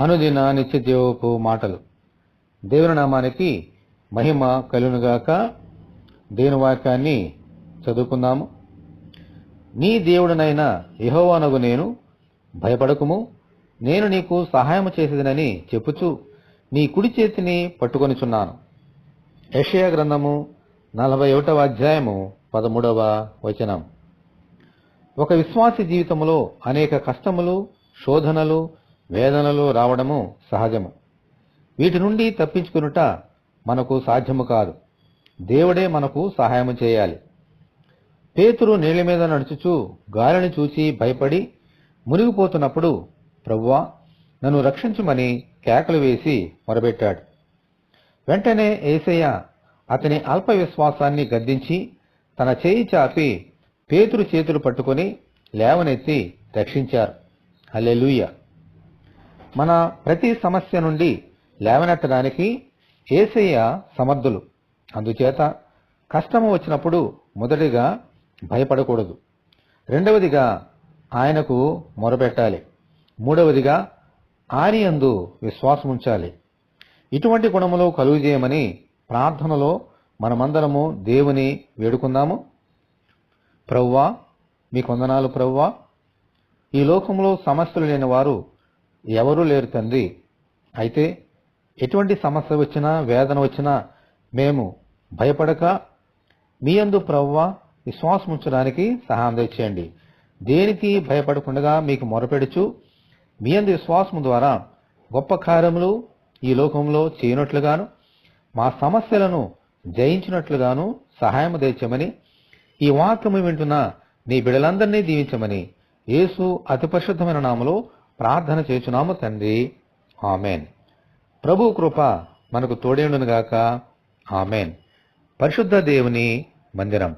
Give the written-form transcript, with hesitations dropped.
అనుదిన నిత్యజీవపు మాటలు. దేవుని నామానికి మహిమ కలుగునుగాక. దేవుని వాక్యాన్ని చదువుకుందాము. నీ దేవుడనైన యెహోవానగు నేను, భయపడకుము, నేను నీకు సహాయము చేసేదనని చెప్పుచు నీ కుడి చేతిని పట్టుకొనిచున్నాను. యెషయా గ్రంథము 41వ అధ్యాయము 13వ వచనం. ఒక విశ్వాసి జీవితంలో అనేక కష్టములు, శోధనలు, వేదనలు రావడము సహజము. వీటి నుండి తప్పించుకునుట మనకు సాధ్యము కాదు. దేవుడే మనకు సహాయము చేయాలి. పేతురు నీళ్ల మీద నడుచుచూ గాలిని చూచి భయపడి మునిగిపోతున్నప్పుడు, ప్రభువా నన్ను రక్షించుమని కేకలు వేసి మొరబెట్టాడు. వెంటనే యేసయ్య అతని అల్ప విశ్వాసాన్ని గద్దించి తన చేయి చాపి పేతురు చేతులు పట్టుకొని లేవనెత్తి రక్షించారు. హల్లెలూయా. మన ప్రతి సమస్య నుండి లేవనెత్తడానికి యేసయ్య సమర్థులు. అందుచేత కష్టము వచ్చినప్పుడు మొదటిగా భయపడకూడదు, రెండవదిగా ఆయనకు మొరపెట్టాలి, మూడవదిగా ఆయన యందు విశ్వాసముంచాలి. ఇటువంటి గుణములు కలుగజేయమని ప్రార్థనలో మనమందరము దేవుని వేడుకుందాము. ప్రభువా మీకు వందనాలు ప్రభువా. ఈ లోకంలో సమస్యలు లేని వారు ఎవరూ లేరు తండ్రి. అయితే ఎటువంటి సమస్య వచ్చినా, వేదన వచ్చినా మేము భయపడక మీ యందు ప్రభువా విశ్వాసం ఉంచడానికి సహాయం దయచేయండి. దేనికి భయపడకుండా మీకు మొరపెడుచు మీ యందు విశ్వాసము ద్వారా గొప్ప కార్యములు ఈ లోకంలో చేయనట్లుగాను, మా సమస్యలను జయించినట్లుగాను సహాయం దయచేయమని, ఈ వాక్యము వింటున్న నీ బిడ్డలందరినీ దీవించమని యేసు అతి పరిశుద్ధమైన నామములో ప్రార్థన చేయుచున్నాము తండ్రి. ఆమెన్. ప్రభు కృప మనకు తోడేండునుగాక. ఆమెన్. పరిశుద్ధ దేవుని మందిరం.